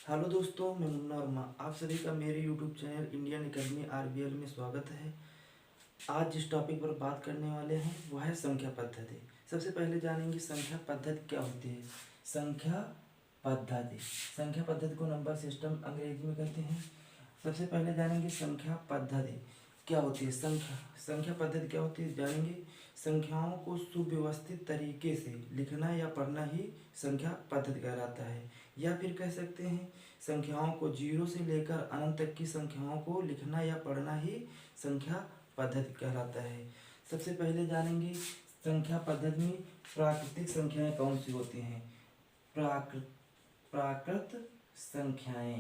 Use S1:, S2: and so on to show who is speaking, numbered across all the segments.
S1: Hello दोस्तों, मैं मुन्ना वर्मा। आप सभी का मेरे YouTube channel Indian academy RBL में स्वागत है। आज जिस टॉपिक पर बात करने वाले हैं वह है संख्या पद्धति। सबसे पहले जानेंगे संख्या पद्धति क्या होती है। संख्या पद्धति संख्या पद्धति को नंबर सिस्टम अंग्रेजी में कहते हैं। सबसे पहले जानेंगे संख्या पद्धति क्या होती है। संख्या पद्धति क्या होती है जानेंगे। संख्याओं को सुव्यवस्थित तरीके से लिखना या पढ़ना ही संख्या पद्धति कहलाता है, या फिर कह सकते हैं संख्याओं को जीरो से लेकर अनंत तक की संख्याओं को लिखना या पढ़ना ही संख्या पद्धति कहलाता है। सबसे पहले जानेंगे संख्या पद्धति में प्राकृतिक संख्याएं कौन सी होती हैं। प्राकृत प्राकृत संख्याएं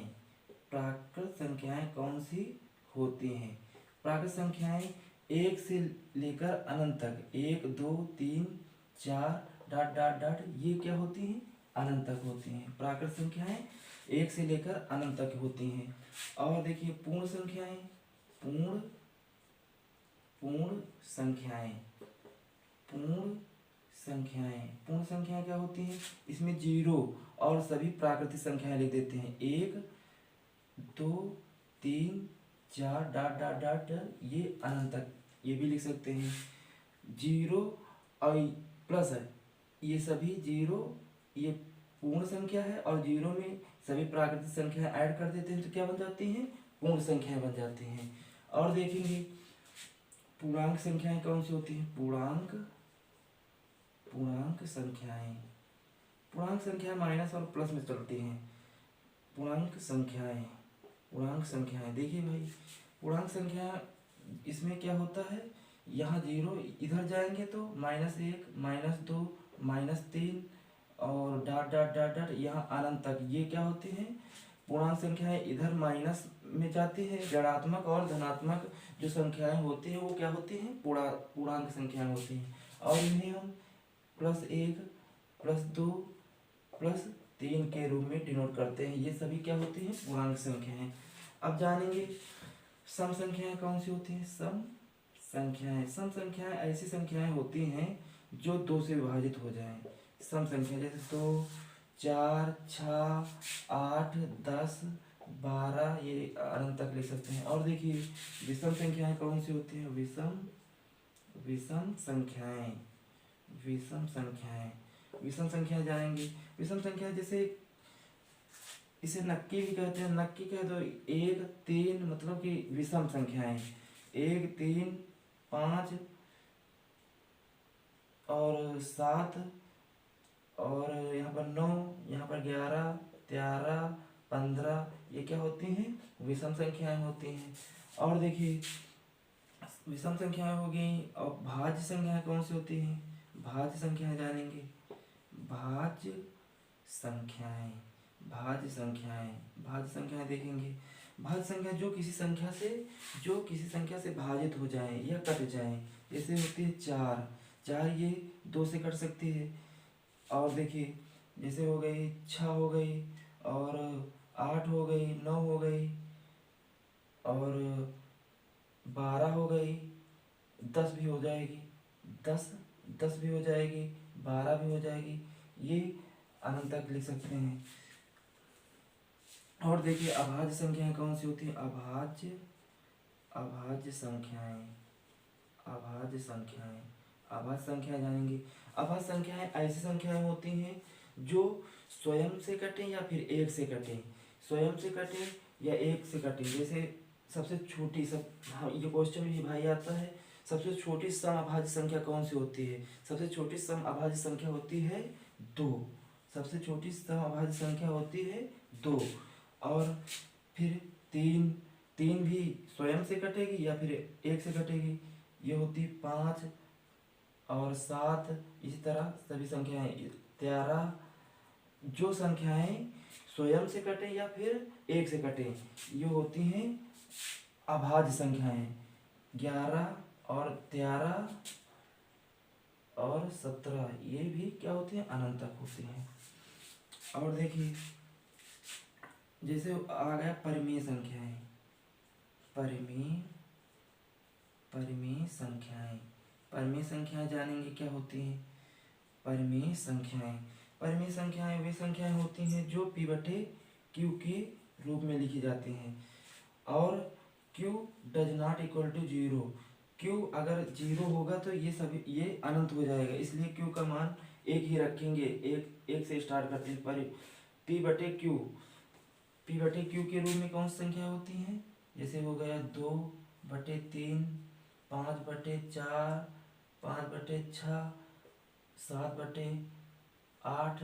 S1: प्राकृत संख्याएं कौन सी होती हैं। प्राकृत संख्याएं एक से लेकर अनंत तक, एक दो तीन चार डॉट डॉट डॉट, ये क्या होती हैं, अनंत तक होती हैं। प्राकृत संख्याएं एक से लेकर अनंत तक होती हैं। और देखिए पूर्ण संख्याएं, पूर्ण पूर्ण संख्याएं पूर्ण पूर्ण संख्याएं क्या होती हैं। इसमें जीरो और सभी प्राकृतिक संख्याएं लिख देते हैं। एक दो तीन चार डॉट डॉट डॉट, ये अनंत तक, ये भी लिख सकते हैं। जीरो और प्लस है, ये सभी जीरो, ये पूर्ण संख्या है और जीरो में सभी प्राकृतिक संख्या ऐड कर देते हैं तो क्या बन जाती हैं, पूर्ण संख्याएं बन जाती हैं। और देखेंगे पूर्णांक संख्याएं कौन सी होती हैं। पूर्णांक संख्याएं माइनस और प्लस में चलती हैं। पूर्णांक संख्याएं देखिए भाई, पूर्णांक संख्या इसमें क्या होता है, यहाँ जीरो इधर जाएंगे तो -1 -2 -3 और डॉट डॉट डॉट डॉट यहाँ अनंत तक, ये क्या होती हैं, पूर्णांक संख्याएं। इधर माइनस में जाती है, ऋणात्मक और धनात्मक जो संख्याएं होती हैं वो क्या होती हैं, पूर्णांक संख्याएं होती हैं। और इन्हें हम +1 +2 +3 के रूप में डिनोट करते हैं। ये सभी क्या होती हैं, पूर्णांक संख्याएं। अब जानेंगे सम संख्याएं कौन सी होती हैं। सम संख्याएं ऐसी संख्याएं होती हैं जो 2 से विभाजित हो जाएं। सम संख्या जैसे 2 4 6 8 10 12, ये अनंत तक ले सकते हैं। और देखिए विषम संख्याएं कौन सी होती हैं। विषम संख्याएं विषम संख्याएं जानेंगे। विषम संख्या जैसे इसे नक्की भी कहते हैं। नक्की कह दो 1 3, मतलब कि विषम संख्याएं 1 3 5 और 7 और यहाँ पर 9, यहाँ पर 11 13 15, ये क्या होती हैं, विषम संख्याएं होती हैं। और देखिए विषम संख्याएं हो गई। और भाज्य संख्याएं कौन सी होती हैं। भाज्य संख्याएं जानेंगे। भाज्य संख्याएं देखेंगे। भाज्य संख्या जो किसी संख्या से भाजित हो जाए या कट जाए। जैसे होती है 4, ये 2 से कट सकती है। और देखिए जैसे हो गई 6 हो गई और 8 हो गई, 9 हो गई और 12 हो गई, 10 भी हो जाएगी, 10 भी हो जाएगी, 12 भी हो जाएगी, ये अनंत तक लिख सकते हैं। और देखिए अभाज्य संख्याएं कौन सी होती हैं। अभाज्य संख्याएं जानेंगे। अभाज्य संख्याएं ऐसी संख्याएं होती हैं जो स्वयं से कटें या फिर एक से कटें। स्वयं से कटें या एक से कटें। जैसे सबसे छोटी हाँ, ये क्वेश्चन भी भाई आता है, सबसे छोटी सम अभाज्य संख्या कौन सी होती है। सबसे छोटी सम अभाज्य संख्या होती है 2। सबसे छोटी सम अभाज्य संख्या होती है 2। और फिर 3 भी स्वयं से कटेगी या फिर एक से कटेगी, ये होती 5 और 7। इसी तरह सभी संख्याएं 13, जो संख्याएं स्वयं से कटें या फिर एक से कटें, ये होती हैं अभाज्य संख्याएं। 11 और 13 और 17, ये भी क्या होती हैं, अनंत तक होती हैं। और देखिए जैसे आ गया परिमेय संख्याएं। परिमेय संख्याएं जानेंगे क्या होती हैं। परिमेय संख्याएं वे संख्याएं होती हैं जो p/n क्यू के रूप में लिखी जाती हैं। और Q does not equal to zero, Q अगर जीरो होगा तो ये सभी ये अनंत हो जाएगा, इसलिए क्यू का मान एक ही रखेंगे। एक से स्टार्ट करते हैं। पर पी बटे क्यू के रूप में कौन सी संख्या होती हैं? जैसे हो गया 2/3, 5/4, 5/6, 7/8,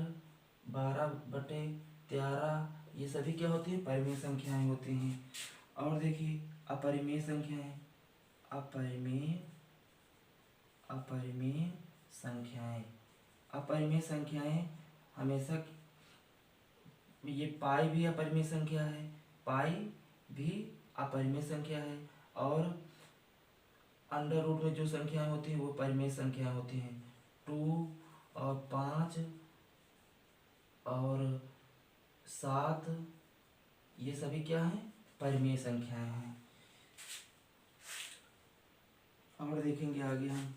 S1: 12/13, ये सभी क्या होती हैं? परिमेय संख्याएं होती हैं। और देखिए अपरिमेय संख्याएं, अपरिमेय संख्याएं हमेशा, ये पाई भी अपरिमेय संख्या है, पाई भी अपरिमेय संख्या है। और अंडर रूट में जो संख्याएं होती हैं वो परिमेय संख्याएं होती हैं। 2 और 5 और 7, ये सभी क्या हैं? परिमेय संख्याएं हैं। और देखेंगे आगे हम,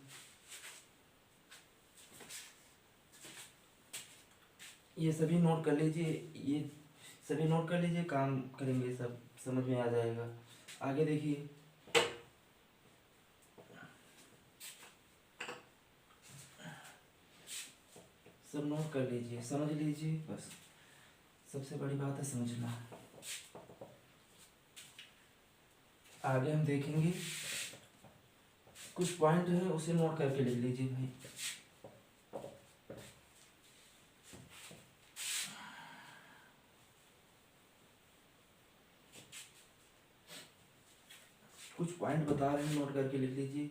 S1: ये सभी नोट कर लीजिए, काम करेंगे, सब समझ में आ जाएगा। आगे देखिए, सब नोट कर लीजिए, समझ लीजिए, बस सबसे बड़ी बात है समझना। आगे हम देखेंगे कुछ पॉइंट है, उसे नोट करके लिख लीजिए भाई। कुछ पॉइंट बता रहे हैं, नोट करके लिख लीजिए,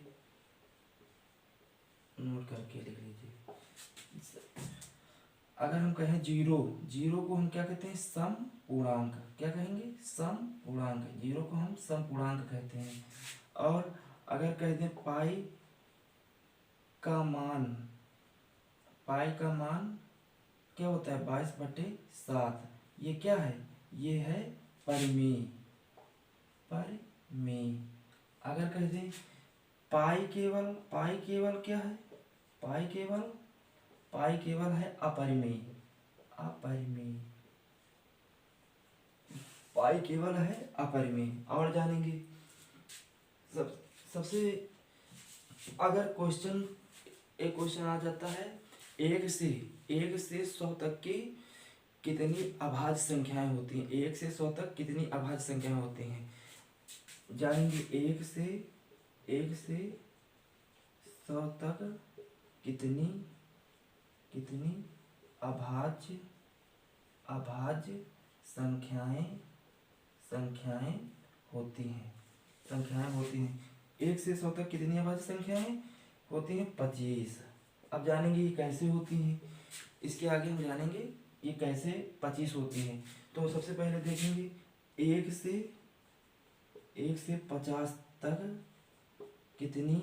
S1: अगर हम कहें जीरो को हम क्या कहते हैं? सम पूर्णांक। क्या कहेंगे? सम पूर्णांक। जीरो को हम सम पूर्णांक कहते हैं। और अगर कह दें पाई का मान क्या होता है? 22/7। ये क्या है? ये है परिमेय। अगर कह दें पाई केवल क्या है? पाई केवल है अपरिमेय। पाई केवल है अपरिमेय। और जानेंगे सबसे, अगर एक क्वेश्चन आ जाता है, 1 से 100 तक की कितनी अभाज्य संख्याएं होती हैं? 1 से 100 तक कितनी अभाज्य संख्याएं होती हैं? जानेंगे 1 से 100 तक कितनी अभाज्य संख्याएं होती हैं। 1 से 100 तक कितनी अभाज्य संख्याएं होती हैं? 25। अब जानेंगे ये कैसे होती हैं, इसके आगे हम जानेंगे ये कैसे 25 होती हैं। तो सबसे पहले देखेंगे 1 से 50 तक कितनी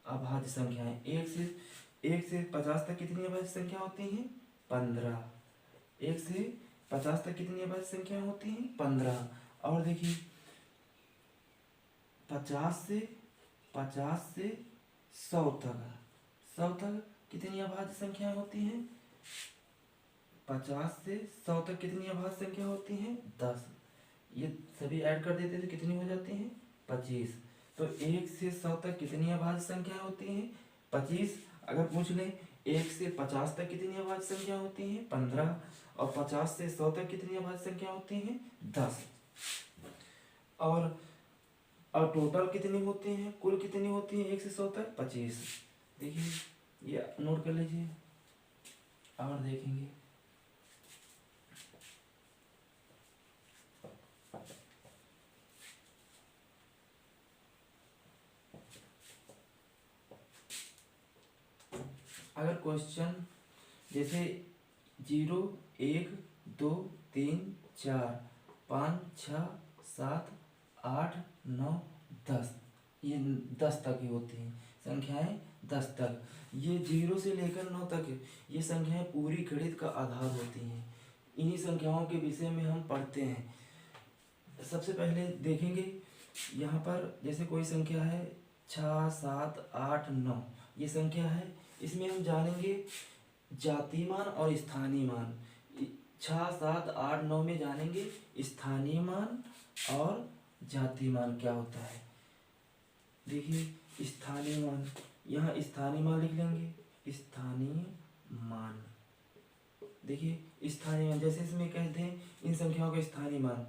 S1: अभाज्य संख्याएं। 1 से 50 तक कितनी अभाज्य संख्या होती हैं? 15। 1 से 50 तक कितनी अभाज्य संख्या होती हैं? 15। और देखिए 50 से 100 तक कितनी अभाज्य संख्या होती हैं? 50 से 100 तक कितनी अभाज्य संख्या होती हैं? 10। ये सभी ऐड कर देते तो कितनी हो जाती हैं? 25। तो 1 से 100 तक कितनी अभाज्य संख्या होती हैं? 25। अगर पूछ लें 1 से 50 तक कितनी अभाज्य संख्या होती हैं? 15। और 50 से 100 तक कितनी अभाज्य संख्या होती हैं? 10। और टोटल कितनी होती हैं? कुल कितनी होती हैं 1 से 100 तक? 25। देखिए ये नोट कर लीजिए। और देखेंगे अगर क्वेश्चन जैसे 0, 1, 2, 3, 4, 5, 6, 7, 8, 9, 10, ये 10 तक ही होती हैं संख्याएं। 10 तक, ये 0 से लेकर 9 तक ये संख्याएं पूरी गणित का आधार होती हैं। इन्हीं संख्याओं के विषय में हम पढ़ते हैं। सबसे पहले देखेंगे यहाँ पर, जैसे कोई संख्या है 6, 7, 8, 9, ये संख्या है। इसमें हम जानेंगे जाति मान और स्थानीय मान। 6, 7, 8, 9 में जानेंगे स्थानीय मान और जातीय मान क्या होता है। देखिए स्थानीय मान, यहाँ स्थानीय मान लिख लेंगे, स्थानीय मान। देखिए स्थानीय मान जैसे इसमें कहते हैं इन संख्याओं का स्थानीय मान,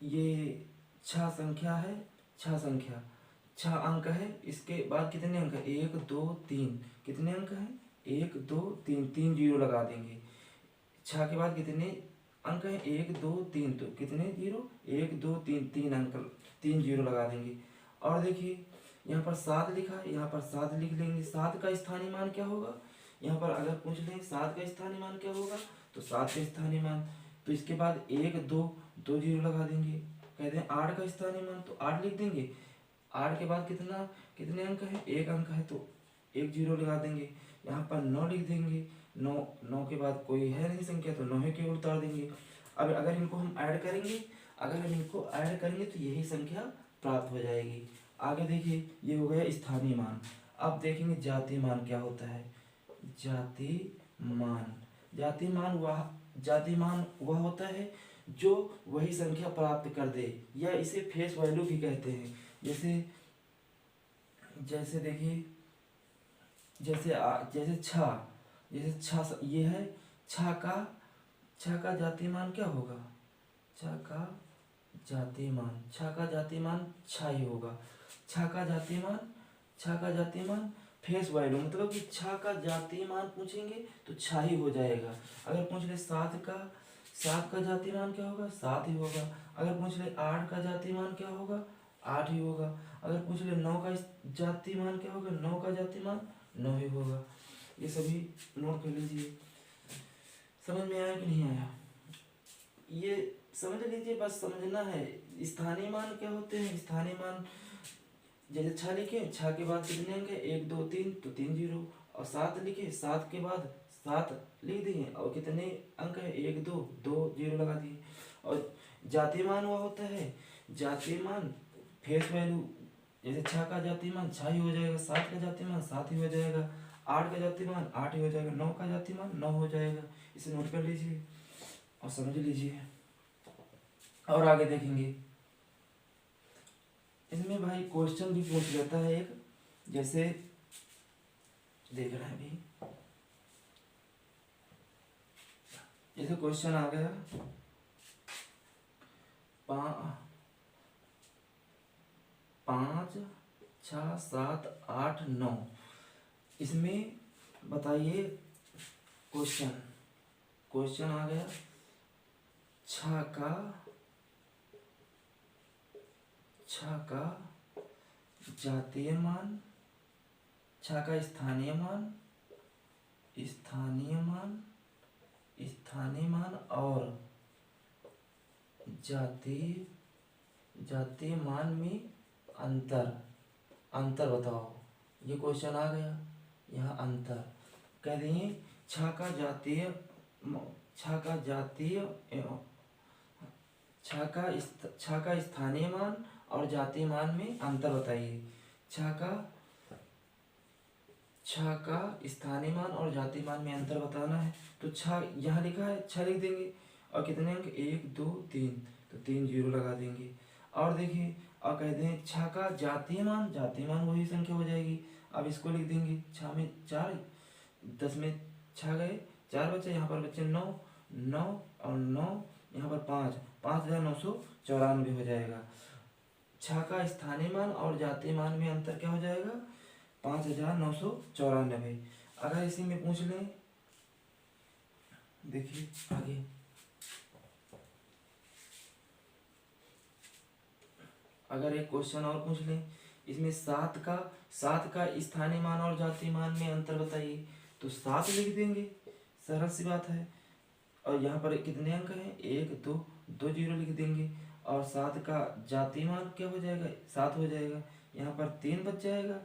S1: ये 6 संख्या है, 6 अंक है, इसके बाद कितने अंक है, 1 2 3, कितने अंक हैं, 1 2 3, 3 जीरो लगा देंगे। 6 के बाद कितने अंक हैं, 1 2 3, तो कितने जीरो, 1 2 3, 3 अंक, 3 जीरो लगा देंगे। और देखिए यहाँ पर 7 लिखा है, यहाँ पर 7 लिख लेंगे। 7 का स्थानीय मान क्या होगा, यहाँ पर अगर पूछ लें 7 का स्थानीय मान क्या होगा, तो 7 का स्थानीय मान, तो इसके बाद 1 2, 2 जीरो लगा देंगे। कहते हैं 8 का स्थानीय मान, तो 8 लिख देंगे। 8 के बाद कितने अंक है, 1 अंक है, तो 1 जीरो लगा देंगे। यहाँ पर 9 लिख देंगे। 9 के बाद कोई है नहीं संख्या, तो 9 के उतार देंगे। अब अगर इनको हम ऐड करेंगे, तो यही संख्या प्राप्त हो जाएगी। आगे देखिए ये हो गया स्थानीय मान। अब देखेंगे जातीय मान क्या होता है। जातीय मान वह होता है जो वही संख्या प्राप्त कर दे, या इसे फेस वैल्यू भी कहते हैं। जैसे देखिए जैसे छ ये है, छ का जातीय मान क्या होगा, छ का जातीय मान छ ही होगा। छ का जातीय मान फेस वैल्यू, मतलब कि छ का जातीय मान पूछेंगे तो छ ही हो जाएगा। अगर पूछ ले 7 का जातीय मान क्या होगा, 7 ही होगा। अगर पूछ ले 8 का जातीय मान क्या होगा, 8 ही होगा। अगर पूछ ले 9 का जातीय मान क्या होगा, 9 का जातीय मान 9 ही होगा। ये सभी नोट कर लीजिए। समझ में आया कि नहीं आया, ये समझ लीजिए, बस समझना है। स्थानीय मान क्या होते हैं, स्थानीय मान जैसे 6 लिखे, 6 के बाद कितने अंक है, 1 2 3, तो 3 जीरो। और 7 लिखे, 7 के बाद 7 लिख दिए, और कितने अंक है, 1 2, 2 जीरो लगा दिए। और जातीय मान वह होता है, जातीय मान फेस वैल्यू, जैसे 6 का जातीय मान 6 ही हो जाएगा, 7 का जातीय मान 7 ही हो जाएगा, 8 का जातीय मान 8 ही हो जाएगा, 9 का जातीय मान 9 हो जाएगा। इसे नोट कर लीजिए और समझ लीजिए। और आगे देखेंगे, इसमें भाई क्वेश्चन भी पूछ लेता है एक, जैसे देख रहे हैं अभी, जैसे क्वेश्चन आ गया 5 6 7 8 9, इसमें बताइए क्वेश्चन आ गया 6 का जातीय मान, 6 का स्थानीय मान और जातीय मान में अंतर बताओ। ये क्वेश्चन आ गया, यहाँ अंतर कह दिए। 6 का स्थानीय मान और जातीय मान में अंतर बताइए। 6 का स्थानीय मान और जातीय मान में अंतर बताना है, तो 6 यहाँ लिखा है, 6 लिख देंगे। और कितने अंक, 1 2 3, तो 3 जीरो लगा देंगे। और देखिए, और कहते हैं 6 का जातीय मान वही संख्या हो जाएगी। अब इसको लिख देंगे, 6 में 4, 10 में 6 गए, 4 बचे, यहाँ पर बचे 9 और 9, यहाँ पर 5, 5,994 हो जाएगा। 6 का स्थानीय मान और जातीय मान में अंतर क्या हो जाएगा, 5,994। अगर इसी में पूछ लें, देखिए आगे, अगर एक क्वेश्चन और पूछ लें, इसमें 7 का स्थानीय मान और जातीय मान में अंतर बताइए, तो 7 लिख देंगे, सरल सी बात है। और यहाँ पर कितने अंक हैं, 1 2, 2 जीरो लिख देंगे। और 7 का जातीय मान क्या हो जाएगा, 7 हो जाएगा। यहाँ पर 3 बच जाएगा,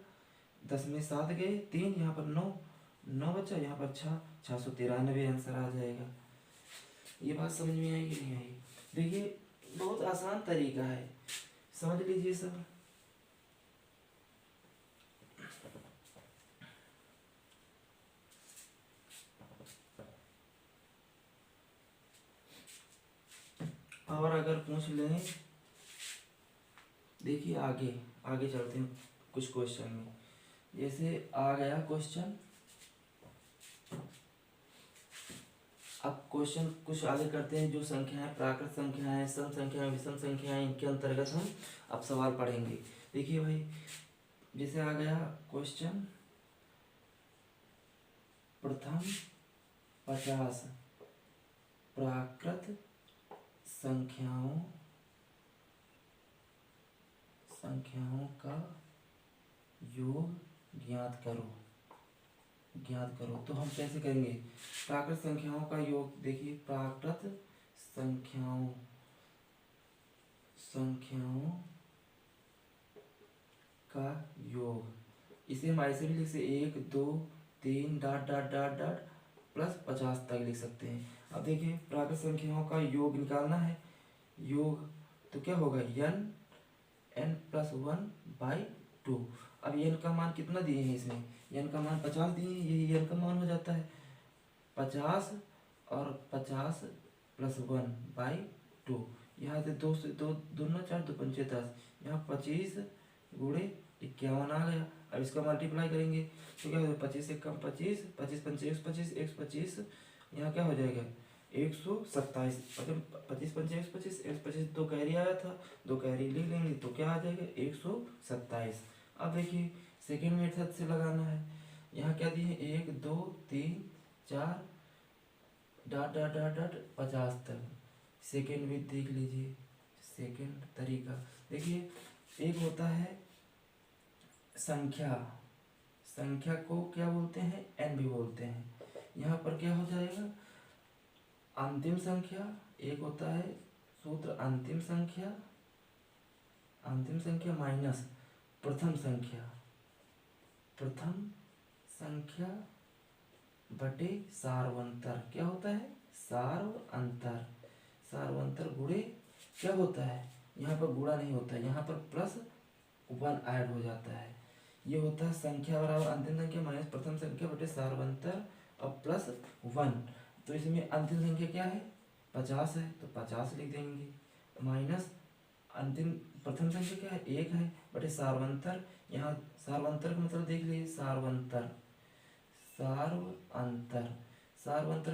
S1: 10 में 7 गए 3, यहाँ पर 9 बचा, यहाँ पर 693 आंसर आ जाएगा। ये बात समझ में आई कि नहीं आई। देखिए बहुत आसान तरीका है, समझ लीजिए सब। और अगर पूछ लें, देखिए आगे आगे चलते हैं कुछ क्वेश्चन में। जैसे आ गया क्वेश्चन, अब क्वेश्चन कुछ आगे करते हैं। जो संख्याएं प्राकृत संख्याएं, सम संख्याएं, विषम संख्याएं, इनके अंतर्गत हम अब सवाल पढ़ेंगे। देखिए भाई, जैसे आ गया क्वेश्चन, प्रथम 50 प्राकृत संख्याओं का योग ज्ञात करो। तो हम कैसे करेंगे? प्राकृत संख्याओं का योग, देखिए प्राकृत संख्याओं का योग, इसे हम ऐसे भी लिख सकते 1 2 3 dot dot dot dot plus 50 तक लिख सकते हैं। अब देखिए प्राकृत संख्याओं का योग निकालना है। योग तो क्या होगा, n प्लस 1/2। अब n का मान कितना दिए हैं इसमें, n का मान 50 दिए हैं, यही n का मान हो जाता है 50 और 50 प्लस 1/2। यहाँ से 2 से 2 दूना 4 2 पंचे 10, यहाँ 25 गुणे 51 आ गया। अब इसका मल्टीप्लाई करेंगे तो क्या हो जाएगा, 25 से कम 25, 25 पंचे 125, 125, यहाँ क्या हो जाएगा 127। 25 पंचे 125, 125 दो कैरी आया था, दो कैरी लिख लेंगे तो क्या आ जाएगा 127। अब देखिए सेकेंड मेथड से लगाना है। यहाँ क्या दिए 1 2 3 4 डॉट डॉट डॉट डॉट 50 तक। सेकेंड भी देख लीजिए, सेकेंड तरीका देखिए, एक होता है संख्या को क्या बोलते हैं, n भी बोलते हैं। यहाँ पर क्या हो जाएगा, अंतिम संख्या, एक होता है सूत्र अंतिम संख्या माइनस प्रथम संख्या बटे सार्वंतर। क्या होता है, सार्वंतर गुणे क्या होता है, यहाँ पर गुणा नहीं होता है, यहाँ पर प्लस 1 ऐड हो जाता है। ये होता है संख्या बराबर अंतिम संख्या माइनस प्रथम संख्या बटे सार्वंतर और प्लस 1। तो इसमें अंतिम संख्या क्या है 50 है, तो 50 लिख देंगे, माइनस अंतिम प्रथम संख्या क्या है 1 है, बटे सार्वंतर। यहाँ सार्वंतर का मतलब देख लीजिए, सार्वंतर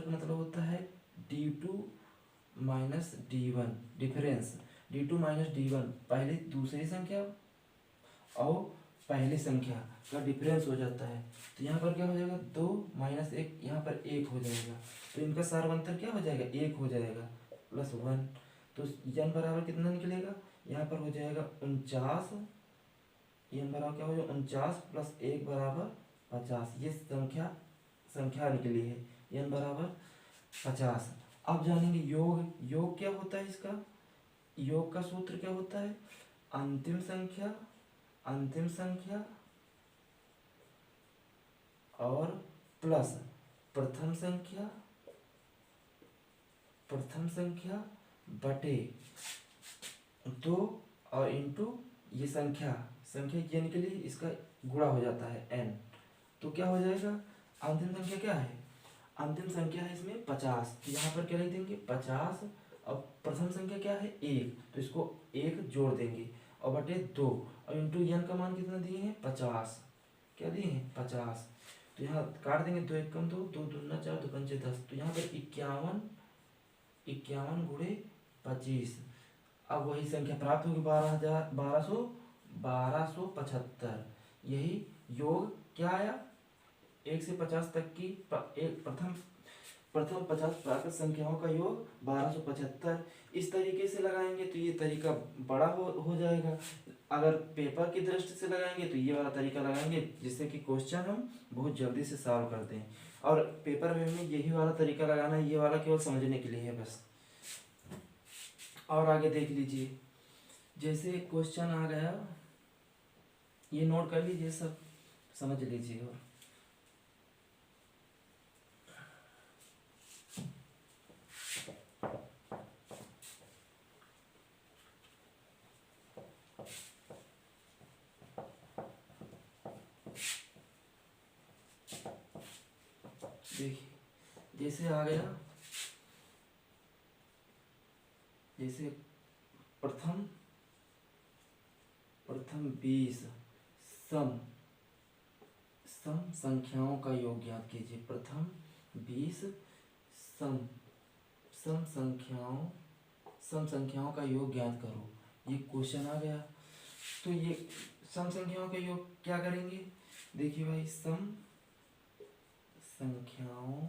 S1: का मतलब होता है d2 minus d1 difference. d2 minus d1 पहली दूसरी संख्या और पहली संख्या का डिफरेंस हो जाता है। तो यहाँ पर क्या हो जाएगा 2 माइनस 1, यहाँ पर 1 हो जाएगा, तो इनका सार्वंतर क्या हो जाएगा 1 हो जाएगा प्लस 1। तो n बराबर कितना निकलेगा, यहाँ पर हो जाएगा 49। n बराबर क्या हो जाएगा 49 प्लस 1 बराबर 50। ये संख्या निकली है, n बराबर 50। अब जानेंगे योग क्या होता है इसका। योग का सूत्र क्या होता है, अंतिम संख्या और प्लस प्रथम संख्या बटे 2 और इंटू ये संख्या ये निकली, इसका गुणा हो जाता है n। तो क्या हो जाएगा, अंतिम संख्या क्या है, अंतिम संख्या है इसमें 50, तो यहाँ पर क्या लिख देंगे 50, और प्रथम संख्या क्या है 1, तो इसको 1 जोड़ देंगे और बटे 2 और इंटू n का मान कितना दिए हैं 50। क्या दिए हैं 50, तो यहाँ काट देंगे 2 1 कम 2, 2 दूना 4 2 पंचे 10, तो यहाँ पर 51 गुणे 25। अब वही संख्या प्राप्त होगी 1275। यही योग क्या आया, 1 से 50 तक की प्रथम 50 प्राकृत संख्याओं का योग 1275। इस तरीके से लगाएंगे तो ये तरीका बड़ा हो जाएगा। अगर पेपर की दृष्टि से लगाएंगे तो ये वाला तरीका लगाएंगे, जिससे कि क्वेश्चन हम बहुत जल्दी से सॉल्व करते हैं। और पेपर में हमें यही वाला तरीका लगाना है, ये वाला केवल समझने के लिए है बस। और आगे देख लीजिए, जैसे क्वेश्चन आ गया, ये नोट कर लीजिए, सब समझ लीजिए। और देखिए जैसे आ गया जैसे प्रथम 20 सम संख्याओं का योग ज्ञात कीजिए। प्रथम 20 सम संख्याओं का योग ज्ञात करो। ये क्वेश्चन आ गया। तो ये सम संख्याओं का योग क्या करेंगे? देखिए भाई, सम संख्याओं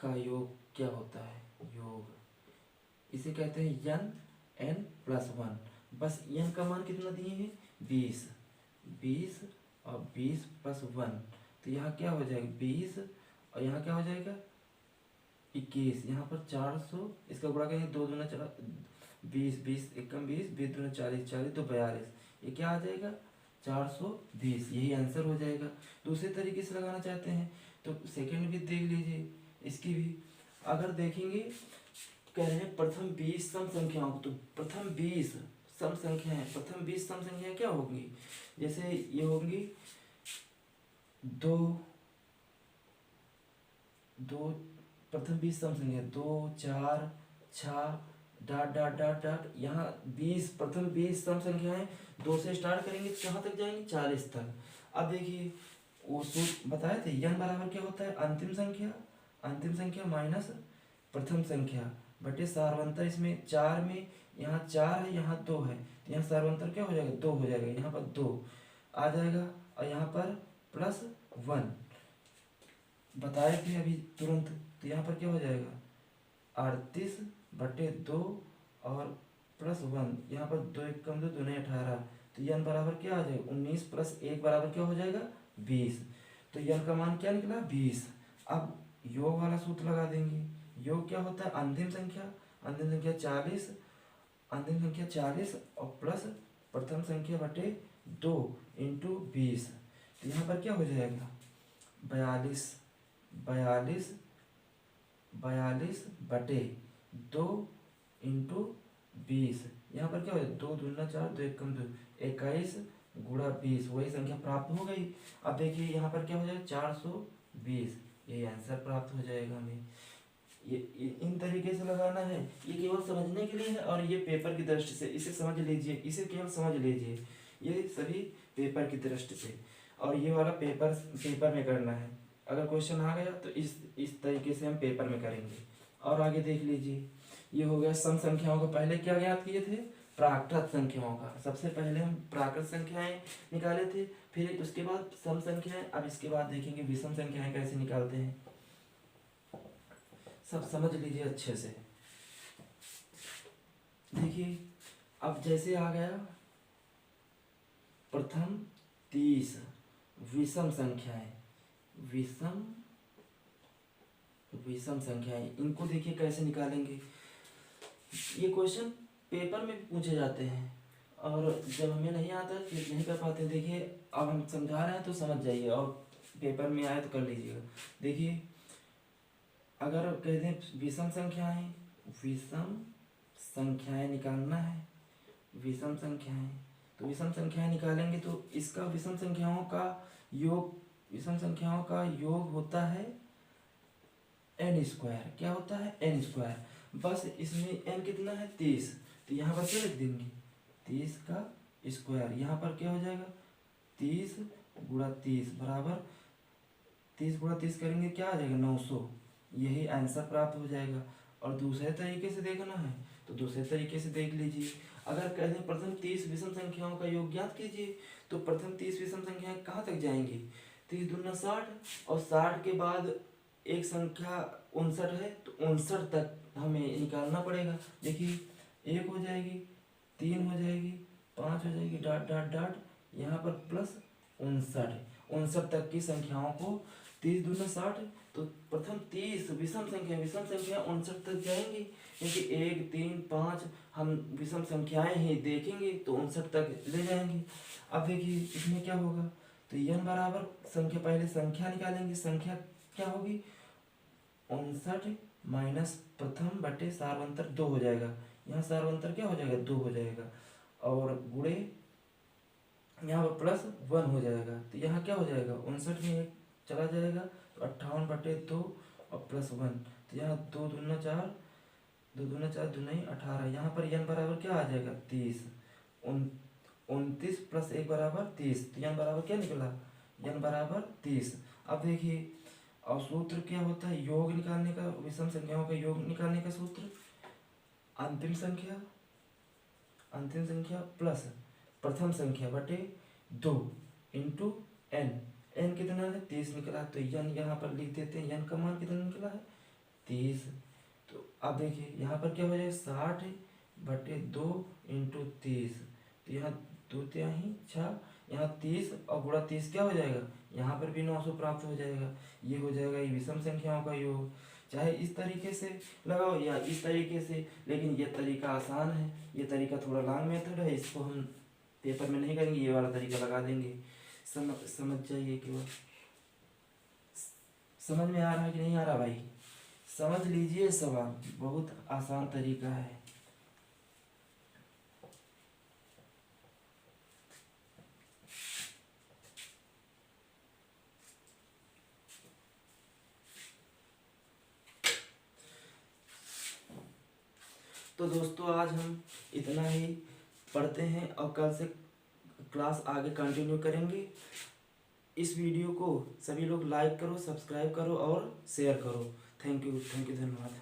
S1: का योग क्या होता है? योग इसे कहते हैं n+1। बस n का मान कितना दिए हैं? 20 और 20 + 1, तो यहाँ क्या हो जाएगा? 20 और यहाँ क्या हो जाएगा? 21। यहाँ पर 400, इसका गुणा करेंगे 2 दूना 20, 20 एकम 20, 20 दूना 40, 40 तो 42। ये क्या आ जाएगा? 420। यही आंसर हो जाएगा। दूसरे तरीके से लगाना चाहते हैं तो सेकंड भी देख लीजिए, इसकी भी अगर देखेंगे, कह रहे हैं प्रथम 20 सम संख्याओं, तो प्रथम 20 सम संख्याएं, प्रथम 20 सम संख्याएं क्या होंगी? जैसे ये होंगी 2 प्रथम 20 सम संख्या 2 4 6 डॉट डॉट डॉट डॉट। यहाँ 20 प्रथम 20 सम संख्याएं 2 से स्टार्ट करेंगे तो कहाँ तक जाएंगे? 40 तक। अब देखिए, वो सूत्र बताए थे, n बराबर क्या होता है? अंतिम संख्या माइनस प्रथम संख्या बटे सार्वंतर। इसमें 4 में, यहाँ 4 है, यहाँ 2 है, तो यहाँ सार्वंतर क्या हो जाएगा? 2 हो जाएगा। यहाँ पर 2 आ जाएगा और यहाँ पर +1 बताए थे अभी तुरंत, तो यहाँ पर क्या हो जाएगा? 38/2 और +1, यहाँ पर 2 एकम 2 दूने 18, तो n बराबर क्या आ जाएगा? 19 + 1 बराबर क्या हो जाएगा? 20। तो n का मान क्या निकला? 20। अब योग वाला सूत्र लगा देंगे। योग क्या होता है? अंतिम संख्या 40 और प्लस प्रथम संख्या बटे 2 × 20, तो यहाँ पर क्या हो जाएगा? 42 बटे 2 × 20। यहाँ पर क्या हो जाएगा? 2 दूना 4, 2 एकम 2, 21 गुणा 20, वही संख्या प्राप्त हो गई। अब देखिए यहाँ पर क्या हो जाएगा? 420। ये आंसर प्राप्त हो जाएगा हमें। ये इन तरीके से लगाना है। ये केवल समझने के लिए है और ये पेपर की दृष्टि से इसे समझ लीजिए, इसे केवल समझ लीजिए, ये सभी पेपर की दृष्टि से। और ये वाला पेपर में करना है। अगर क्वेश्चन आ गया तो इस तरीके से हम पेपर में करेंगे। और आगे देख लीजिए, ये हो गया सम संख्याओं का। पहले क्या ज्ञात किए थे? प्राकृत संख्याओं का। सबसे पहले हम प्राकृत संख्याएं निकाले थे, फिर उसके बाद सम संख्याएं। अब इसके बाद देखेंगे विषम संख्याएं कैसे निकालते हैं। सब समझ लीजिए अच्छे से। देखिए, अब जैसे आ गया प्रथम 30 विषम संख्याएं, विषम संख्याएं, इनको देखिए कैसे निकालेंगे। ये क्वेश्चन पेपर में पूछे जाते हैं और जब हमें नहीं आता फिर नहीं कर पाते। देखिए, अब हम समझा रहे हैं तो समझ जाइए और पेपर में आए तो कर लीजिएगा। देखिए, अगर कह दें विषम संख्याएं निकालना है, विषम संख्याएं, तो विषम संख्याएं निकालेंगे तो इसका विषम संख्याओं का योग होता है n²। क्या होता है? n²। बस इसमें n कितना है? 30, तो यहाँ पर क्या लिख देंगे? 30 का स्क्वायर। यहाँ पर क्या हो जाएगा? 30 गुणा 30 बराबर 30 गुणा 30 करेंगे क्या आ जाएगा? 900। यही आंसर प्राप्त हो जाएगा। और दूसरे तरीके से देखना है तो दूसरे तरीके से देख लीजिए। अगर कहते हैं प्रथम 30 विषम संख्याओं का योग ज्ञात कीजिए, तो प्रथम 30 विषम संख्याएं कहाँ तक जाएंगी? 30 दूना 60 और 60 के बाद एक संख्या 59 है, तो 59 तक हमें निकालना पड़ेगा। देखिए, 1 हो जाएगी, 3 हो जाएगी, 5 हो जाएगी, डॉट डॉट डॉट, यहाँ पर +59 तक की संख्याओं को 30 दूना 60, तो प्रथम 30 विषम संख्या 59 तक जाएंगी, क्योंकि 1 3 5 हम विषम संख्याएं ही देखेंगे तो 59 तक ले जाएंगे। अब देखिए इसमें क्या होगा? तो n बराबर संख्या, पहले संख्या निकालेंगे। संख्या क्या होगी? 59 माइनस प्रथम बटे सार्वंतर 2 हो जाएगा। यहाँ सार्वंतर क्या हो जाएगा? 2 हो जाएगा और गुणे यहाँ पर +1 हो जाएगा। तो यहाँ क्या हो जाएगा? 59 में 1 चला जाएगा तो 58/2 और +1, तो यहाँ 2 दूना 4, दो दूना 4 दूना 18। यहाँ पर n बराबर क्या आ जाएगा 30। 29 प्लस 1 बराबर 30, तो n बराबर क्या निकला, n बराबर 30। अब देखिए, और सूत्र क्या होता है योग निकालने का, विषम संख्याओं का योग निकालने का सूत्र, अंतिम संख्या प्लस प्रथम संख्या बटे 2 इंटू n। n कितना है 30 निकला, तो n यहाँ पर लिख देते हैं, n का मान कितना निकला है 30। तो अब देखिए यहाँ पर क्या हो जाएगा 60 बटे 2 इंटू 30, तो यहाँ दो तिहाई 6, यहाँ 30 और गुणा 30 क्या हो जाएगा, यहाँ पर भी 900 प्राप्त हो जाएगा। ये हो जाएगा ये विषम संख्याओं का योग। चाहे इस तरीके से लगाओ या इस तरीके से, लेकिन ये तरीका आसान है, ये तरीका थोड़ा लॉन्ग मेथड है, इसको हम पेपर में नहीं करेंगे, ये वाला तरीका लगा देंगे। समझ जाइए केवल। समझ में आ रहा है कि नहीं आ रहा भाई, समझ लीजिए सवाल, बहुत आसान तरीका है। तो दोस्तों आज हम इतना ही पढ़ते हैं और कल से क्लास आगे कंटिन्यू करेंगे। इस वीडियो को सभी लोग लाइक करो, सब्सक्राइब करो और शेयर करो। थैंक यू, धन्यवाद।